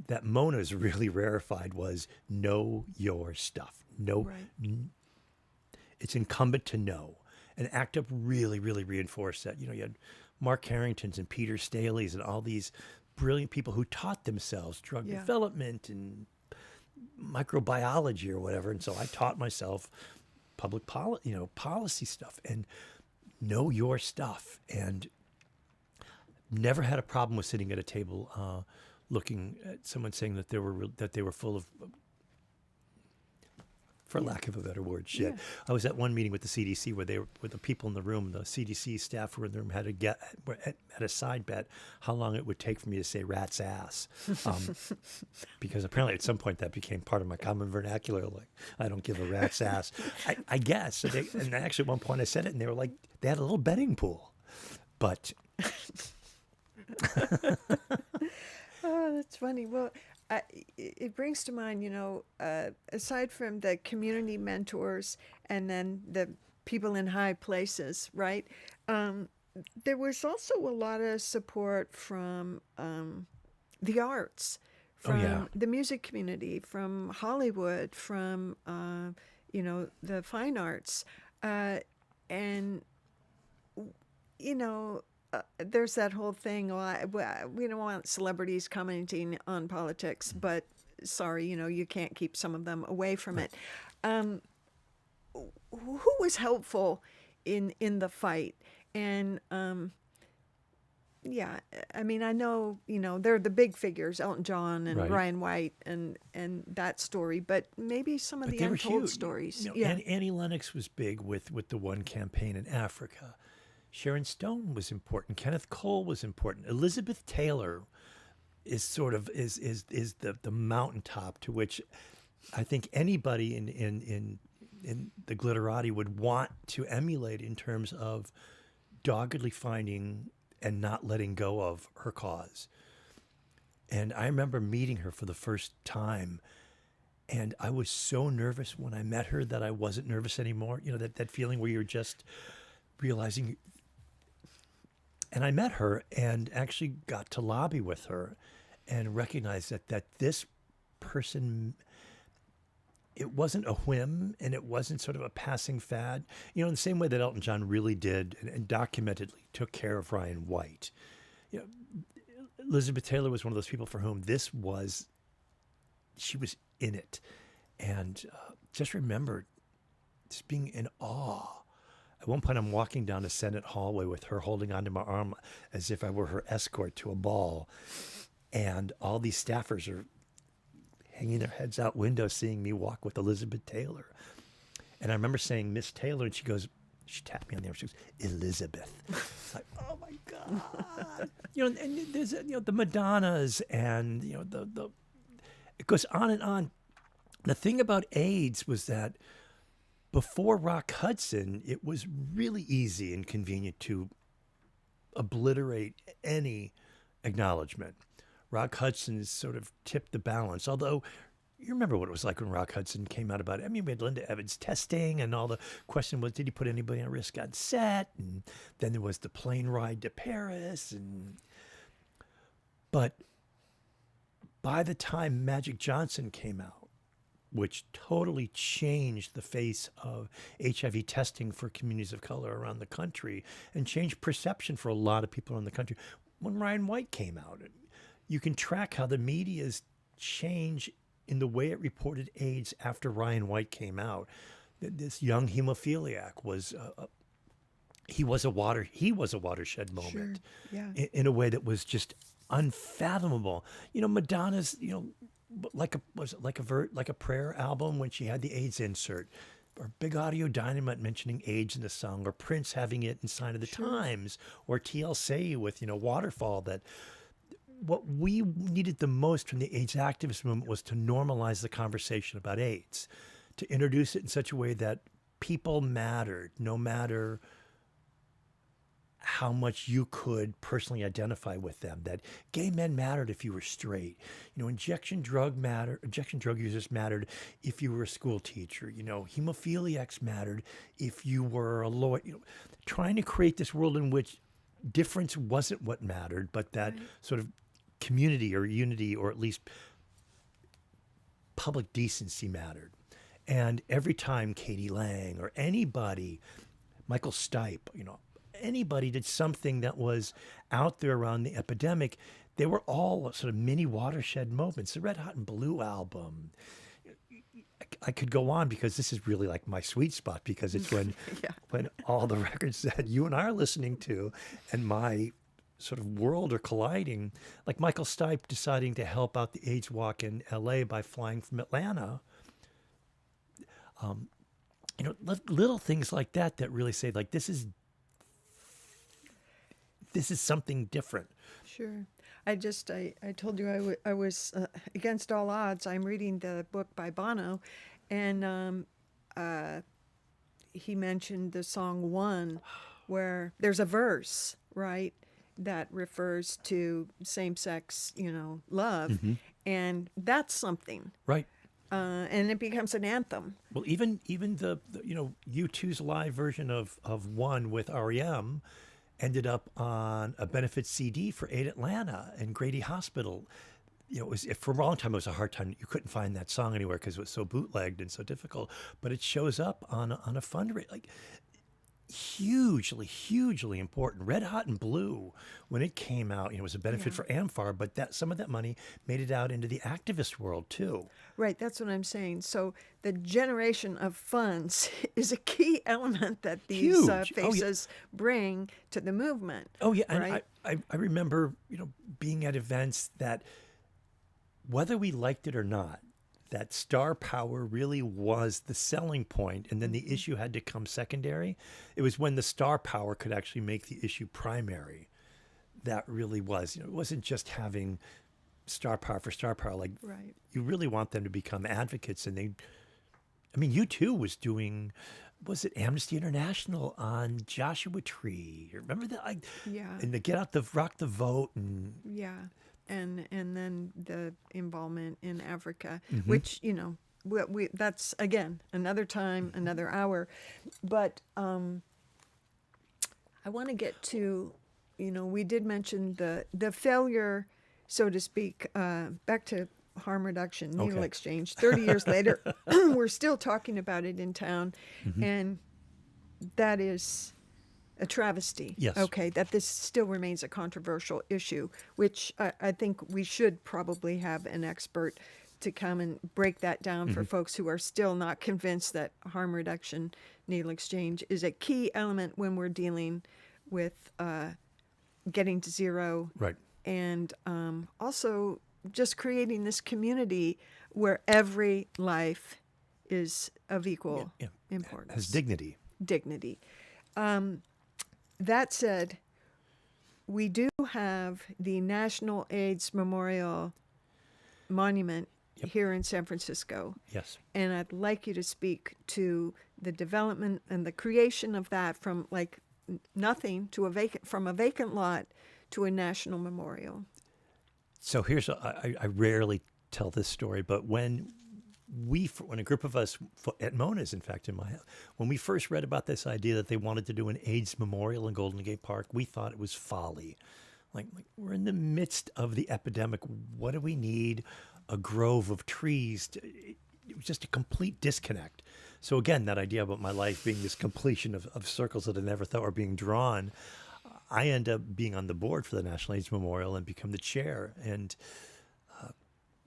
that Mona's really rarefied was know your stuff. It's incumbent to know. And ACT UP really, really reinforced that. You had Mark Harringtons and Peter Staley's and all these brilliant people who taught themselves drug development and microbiology or whatever. And so I taught myself public policy stuff and know your stuff, and never had a problem with sitting at a table looking at someone saying that they were full of, for lack of a better word, shit. Yeah. I was at one meeting with the CDC where the people in the room, the CDC staff were in the room, had a side bet how long it would take for me to say rat's ass. Because apparently at some point that became part of my common vernacular. Like, I don't give a rat's ass. I guess. So and actually at one point I said it and they were like, they had a little betting pool. But. Oh, that's funny. Well, it brings to mind, aside from the community mentors and then the people in high places, right? There was also a lot of support from the arts, from the music community, from Hollywood, from, the fine arts. There's that whole thing, we don't want celebrities commenting on politics, but sorry, you can't keep some of them away from it. Who was helpful in the fight? And I know, they're the big figures, Elton John and Ryan White and that story, but maybe some of the untold stories. Annie Lennox was big with the One campaign in Africa. Sharon Stone was important. Kenneth Cole was important. Elizabeth Taylor is sort of is the mountaintop to which I think anybody in the glitterati would want to emulate in terms of doggedly finding and not letting go of her cause. And I remember meeting her for the first time, And I was so nervous when I met her that I wasn't nervous anymore. You know, that feeling where you're just realizing. And I met her and actually got to lobby with her and recognized that this person, it wasn't a whim and it wasn't sort of a passing fad. You know, in the same way that Elton John really did and documentedly took care of Ryan White. You know, Elizabeth Taylor was one of those people for whom she was in it. And just remember just being in awe. At one point, I'm walking down a Senate hallway with her holding onto my arm as if I were her escort to a ball. And all these staffers are hanging their heads out windows seeing me walk with Elizabeth Taylor. And I remember saying, Miss Taylor, and she tapped me on the arm. She goes, Elizabeth. It's like, oh my God. You know, and there's, the Madonnas and, it goes on and on. The thing about AIDS was that before Rock Hudson, it was really easy and convenient to obliterate any acknowledgement. Rock Hudson sort of tipped the balance, although you remember what it was like when Rock Hudson came out about it. I mean, we had Linda Evans testing, and all the question was, did he put anybody at risk on set? And then there was the plane ride to Paris. But by the time Magic Johnson came out, which totally changed the face of HIV testing for communities of color around the country and changed perception for a lot of people in the country, when Ryan White came out, you can track how the media's change in the way it reported AIDS after Ryan White came out. This young hemophiliac was he was a watershed moment. Sure. Yeah. In a way that was just unfathomable. You know, Madonna's like a prayer album when she had the AIDS insert, or Big Audio Dynamite mentioning AIDS in the song, or Prince having it in Sign of the Times, or TLC with Waterfall. That what we needed the most from the AIDS activist movement was to normalize the conversation about AIDS, to introduce it in such a way that people mattered, no matter how much you could personally identify with them, that gay men mattered if you were straight. Injection drug users mattered if you were a school teacher. Hemophiliacs mattered if you were a lawyer. Trying to create this world in which difference wasn't what mattered, but that sort of community or unity, or at least public decency mattered. And every time Katie Lang or anybody, Michael Stipe, anybody did something that was out there around the epidemic, they were all sort of mini watershed moments. The Red Hot and Blue album. I could go on because this is really like my sweet spot, because it's when when all the records that you and I are listening to and my sort of world are colliding, like Michael Stipe deciding to help out the AIDS walk in LA by flying from Atlanta. Little things like that really say, like, this is something different. Sure. I told you I was against all odds. I'm reading the book by Bono, and he mentioned the song One, where there's a verse, right, that refers to same-sex, love, and that's something. Right. And it becomes an anthem. Well, even the U2's live version of One with REM ended up on a benefit CD for Aid Atlanta and Grady Hospital. For a long time, it was a hard time. You couldn't find that song anywhere because it was so bootlegged and so difficult. But it shows up on a fundraiser, like hugely important. Red Hot and Blue, when it came out, it was a benefit for AMFAR, but some of that money made it out into the activist world too. Right, that's what I'm saying. So the generation of funds is a key element that these faces bring to the movement. Oh yeah, right? And I remember being at events that, whether we liked it or not, that star power really was the selling point, and then the issue had to come secondary. It was when the star power could actually make the issue primary. That really was. It wasn't just having star power for star power. Like, you really want them to become advocates, and U2 was doing, was it Amnesty International on Joshua Tree? Remember that? And the Get Out the Rock the Vote, and and then the involvement in Africa, which that's again another time, another hour. But I want to get to, we did mention the failure, so to speak, back to harm reduction, needle Okay. exchange. 30 years later, we're still talking about it in town, and that is a travesty. Yes. Okay, that this still remains a controversial issue, which I think we should probably have an expert to come and break that down for folks who are still not convinced that harm reduction, needle exchange is a key element when we're dealing with getting to zero. Right. And also just creating this community where every life is of equal Yeah. importance. Has dignity. Dignity. That said, we do have the National AIDS Memorial Monument here in San Francisco. Yes. And I'd like you to speak to the development and the creation of that from like nothing to from a vacant lot to a national memorial. So here's I rarely tell this story, but when a group of us at Mona's, in fact, in my house, when we first read about this idea that they wanted to do an AIDS memorial in Golden Gate Park, we thought it was folly. Like we're in the midst of the epidemic. What do we need a grove of trees? It was just a complete disconnect. So again, that idea about my life being this completion of circles that I never thought were being drawn, I end up being on the board for the National AIDS Memorial and become the chair. And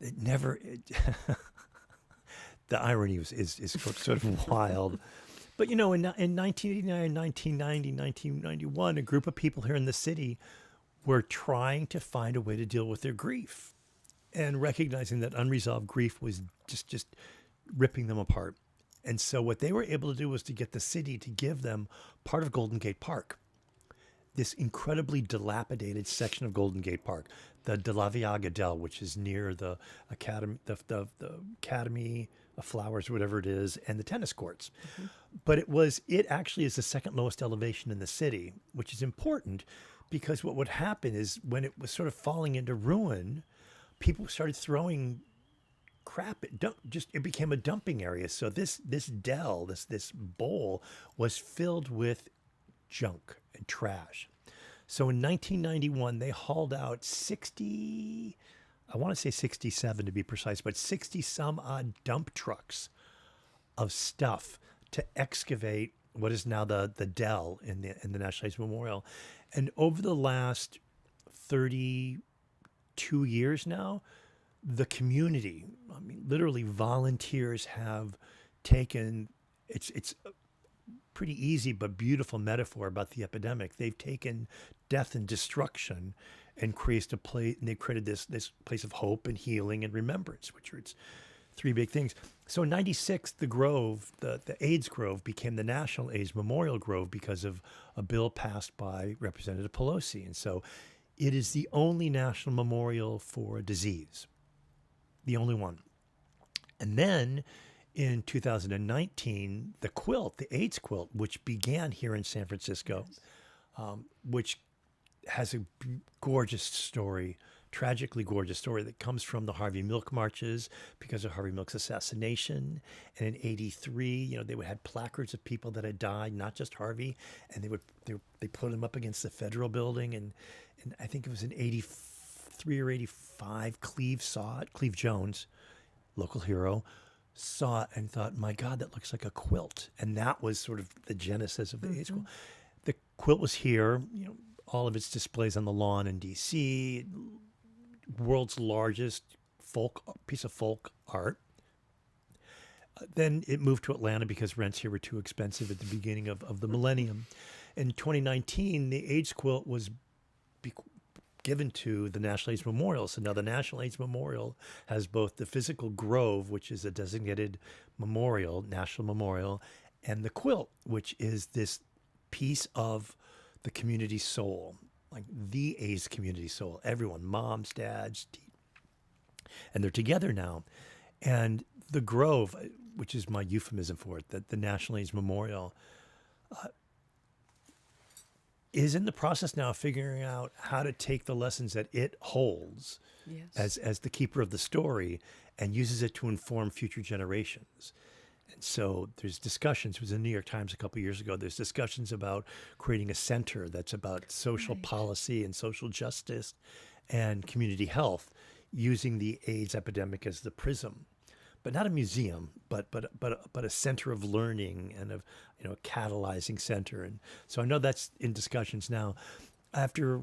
it never... the irony is sort of wild. But, in 1989, 1990, 1991, a group of people here in the city were trying to find a way to deal with their grief and recognizing that unresolved grief was just ripping them apart. And so what they were able to do was to get the city to give them part of Golden Gate Park, this incredibly dilapidated section of Golden Gate Park, the De La Viaga Dell, which is near the Academy, the Academy of Flowers, whatever it is, and the tennis courts. But it actually is the second lowest elevation in the city, which is important because what would happen is when it was sort of falling into ruin, people started throwing crap. It became a dumping area. So this dell, this bowl was filled with junk and trash. So in 1991, they hauled out 60, I want to say 67 to be precise, but 60 some odd dump trucks of stuff to excavate what is now the dell in the National AIDS Memorial. And over the last 32 years now, the community, I mean, literally volunteers have taken, it's a pretty easy but beautiful metaphor about the epidemic. They've taken death and destruction and created a place, and they've created this place of hope and healing and remembrance, which are its three big things. So in 96, the Grove, the AIDS Grove, became the National AIDS Memorial Grove because of a bill passed by Representative Pelosi. And so it is the only national memorial for a disease, the only one. And then in 2019, the quilt, the AIDS quilt, which began here in San Francisco, which has a gorgeous story, tragically gorgeous story that comes from the Harvey Milk marches because of Harvey Milk's assassination. And in '83, they would have placards of people that had died, not just Harvey, and they put them up against the federal building. And I think it was in '83 or '85, Cleve Jones, local hero, saw it and thought, my God, that looks like a quilt. And that was sort of the genesis of the AIDS quilt. The quilt was here, all of its displays on the lawn in D.C., world's largest piece of folk art. Then it moved to Atlanta because rents here were too expensive at the beginning of the millennium. In 2019, the AIDS quilt was given to the National AIDS Memorial. So now the National AIDS Memorial has both the physical grove, which is a designated memorial, national memorial, and the quilt, which is this piece of the community soul, like the AIDS community soul. Everyone, moms, dads, and they're together now. And the grove, which is my euphemism for it, that the National AIDS Memorial, is in the process now of figuring out how to take the lessons that it holds Yes. as the keeper of the story and uses it to inform future generations. And so there's discussions. It was in the New York Times a couple of years ago. There's discussions about creating a center that's about social Right. policy and social justice and community health, using the AIDS epidemic as the prism, but not a museum, but a center of learning and of a catalyzing center. And so I know that's in discussions now. After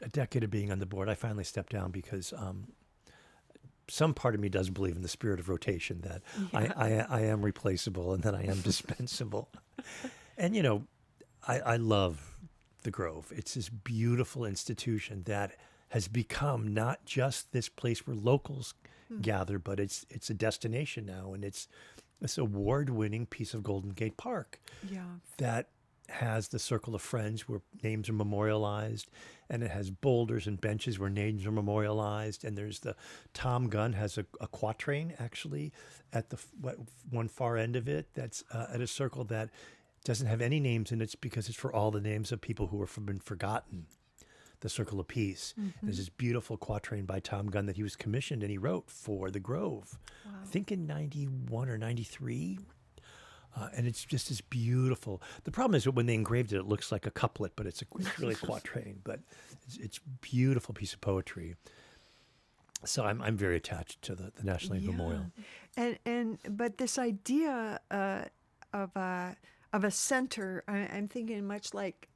a decade of being on the board, I finally stepped down because some part of me does believe in the spirit of rotation, that I am replaceable and that I am dispensable. And I love the Grove. It's this beautiful institution that has become not just this place where locals gather, but it's a destination now, and it's this award-winning piece of Golden Gate Park Yeah. that has the Circle of Friends where names are memorialized, and it has boulders and benches where names are memorialized, and there's the Tom Gunn has a quatrain actually at the one far end of it that's at a circle that doesn't have any names in it because it's for all the names of people who have been forgotten. The Circle of Peace. There's this beautiful quatrain by Tom Gunn that he was commissioned and he wrote for the Grove, I think in 91 or 93. And it's just as beautiful. The problem is that when they engraved it, it looks like a couplet, but it's really a quatrain. But it's a beautiful piece of poetry. So I'm very attached to the National Land Memorial. But this idea of a center, I'm thinking much like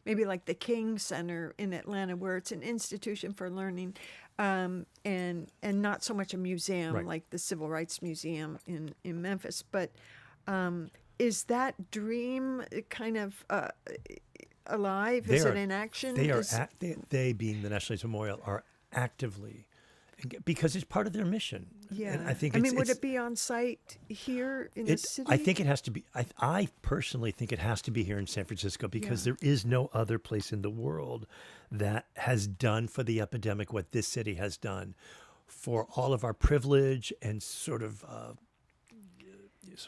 maybe like the King Center in Atlanta, where it's an institution for learning, and not so much a museum Right. like the Civil Rights Museum in Memphis. But is that dream kind of alive? Is it in action? They are they being the National Land Memorial are actively, because it's part of their mission. Yeah. And I think would it be on site here in the city? I think it has to be. I personally think it has to be here in San Francisco because there is no other place in the world that has done for the epidemic what this city has done, for all of our privilege and sort of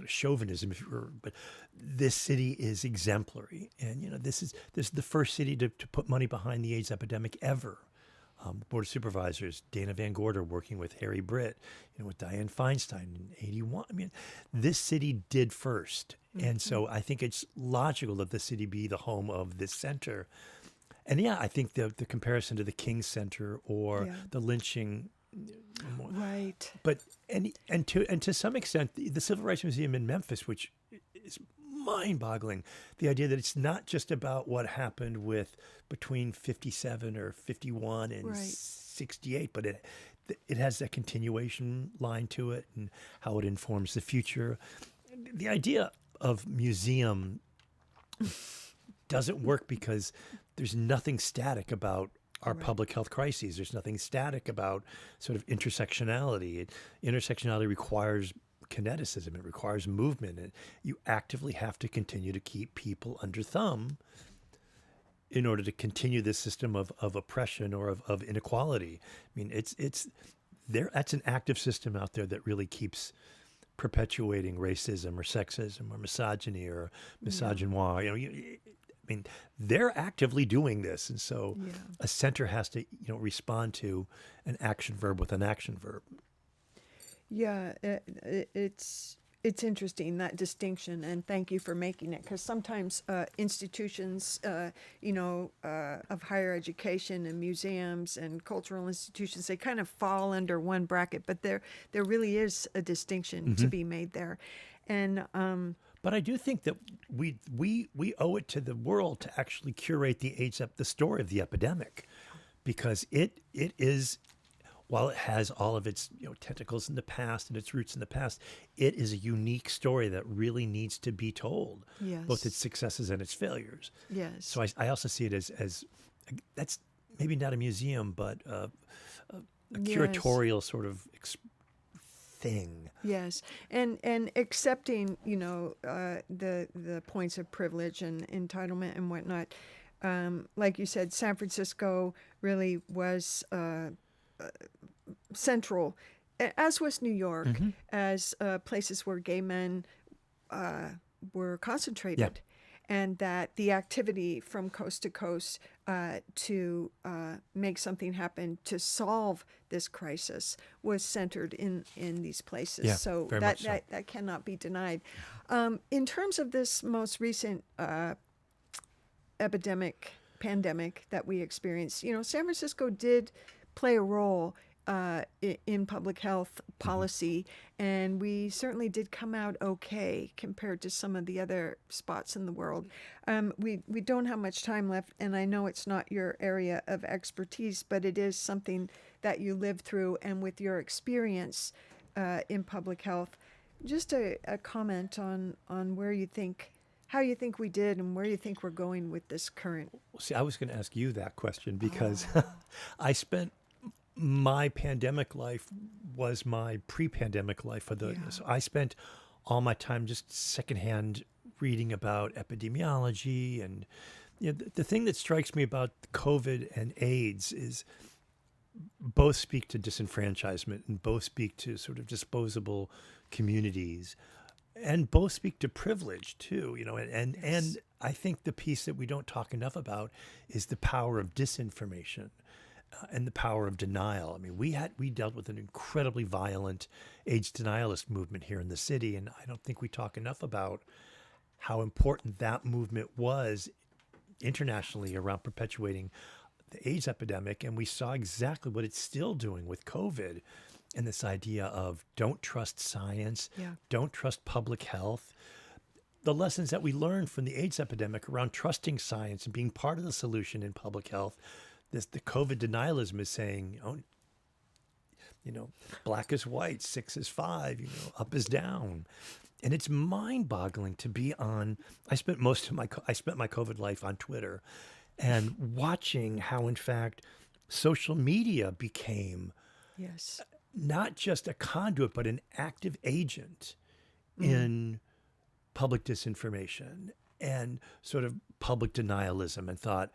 chauvinism, if you were. But this city is exemplary, and this is the first city to put money behind the AIDS epidemic ever. The Board of Supervisors, Dana Van Gorder working with Harry Britt, with Dianne Feinstein in 81. I mean, this city did first. And so I think it's logical that the city be the home of this center. And I think the comparison to the King Center or the lynching. Right. But and to some extent, the Civil Rights Museum in Memphis, which is mind-boggling, the idea that it's not just about what happened between 57 or 51 and 68, but it has that continuation line to it and how it informs the future. The idea of museum doesn't work because there's nothing static about our public health crises. There's nothing static about sort of intersectionality. Intersectionality requires kineticism. It requires movement. And you actively have to continue to keep people under thumb in order to continue this system of oppression or of inequality. I mean, it's there. That's an active system out there that really keeps perpetuating racism or sexism or misogyny or misogynoir. I mean, they're actively doing this, and so a center has to respond to an action verb with an action verb. Yeah, it's interesting, that distinction, and thank you for making it, because sometimes institutions, of higher education and museums and cultural institutions, they kind of fall under one bracket, but there really is a distinction to be made there. And but I do think that we owe it to the world to actually curate the story of the epidemic, because it is, while it has all of its tentacles in the past and its roots in the past, it is a unique story that really needs to be told, both its successes and its failures. Yes. So I also see it as that's maybe not a museum, but a curatorial sort of thing. Yes, and accepting the points of privilege and entitlement and whatnot. Like you said, San Francisco really was central, as was New York, as places where gay men were concentrated. and that the activity from coast to coast to make something happen to solve this crisis was centered in these places. Yeah, So very that, much so. that cannot be denied. In terms of this most recent pandemic that we experienced, you know, San Francisco did play a role in public health policy, and we certainly did come out okay compared to some of the other spots in the world. We don't have much time left, and I know it's not your area of expertise, but it is something that you lived through, and with your experience in public health, just a comment on where you think, how you think we did, and where you think we're going with this current. See, I was going to ask you that question because I spent my pandemic life was my pre-pandemic life. So I spent all my time just secondhand reading about epidemiology, and you know, the thing that strikes me about COVID and AIDS is both speak to disenfranchisement and both speak to sort of disposable communities, and both speak to privilege too, you know, and I think the piece that we don't talk enough about is the power of disinformation and the power of denial. I mean, we dealt with an incredibly violent AIDS denialist movement here in the city, and I don't think we talk enough about how important that movement was internationally around perpetuating the AIDS epidemic. And we saw exactly what it's still doing with COVID, and this idea of don't trust science, don't trust public health. The lessons that we learned from the AIDS epidemic around trusting science and being part of the solution in public health. The COVID denialism is saying, oh, you know, black is white, 6 is 5, you know, up is down. And it's mind-boggling to be on. I spent my COVID life on Twitter, and watching how, in fact, social media became not just a conduit, but an active agent in public disinformation and sort of public denialism, and thought,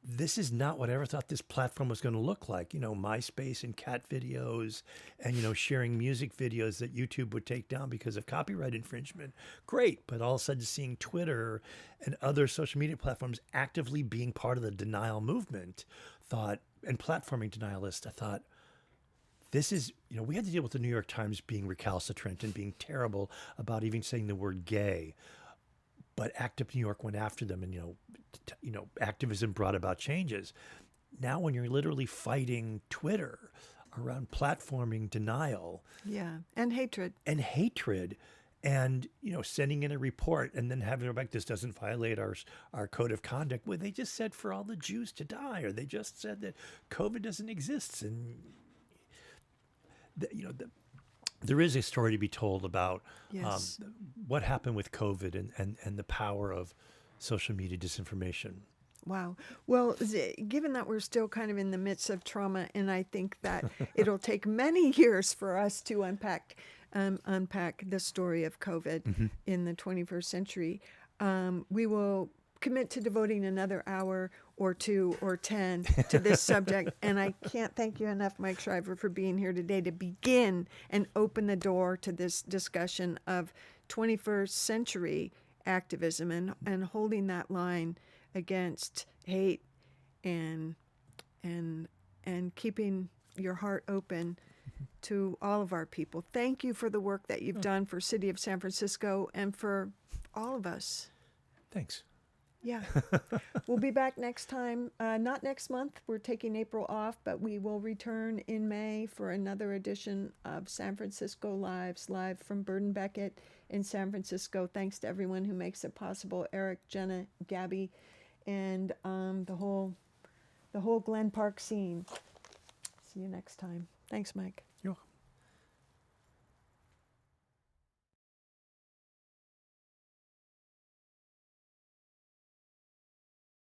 this is not what I ever thought this platform was going to look like. You know, MySpace and cat videos, and, you know, sharing music videos that YouTube would take down because of copyright infringement. Great. But all of a sudden seeing Twitter and other social media platforms actively being part of the denial movement, and platforming denialists, I thought, this is, you know, we had to deal with the New York Times being recalcitrant and being terrible about even saying the word gay. But Active New York went after them, and you know, activism brought about changes. Now, when you're literally fighting Twitter around platforming denial, and hatred, and you know, sending in a report and then having to go back, this doesn't violate our code of conduct. Well, they just said for all the Jews to die, or they just said that COVID doesn't exist, and you know, there is a story to be told about what happened with COVID and the power of social media disinformation. Wow. Well, given that we're still kind of in the midst of trauma, and I think that it'll take many years for us to unpack the story of COVID in the 21st century, we will commit to devoting another hour or 2 or 10 to this subject. And I can't thank you enough, Mike Shriver, for being here today to begin and open the door to this discussion of 21st century activism, and holding that line against hate, and keeping your heart open to all of our people. Thank you for the work that you've done for City of San Francisco and for all of us. Thanks. Yeah. We'll be back next time. Not next month. We're taking April off, but we will return in May for another edition of San Francisco Lives, live from Burden Beckett in San Francisco. Thanks to everyone who makes it possible. Eric, Jenna, Gabby, and the whole Glen Park scene. See you next time. Thanks, Mike. You're welcome.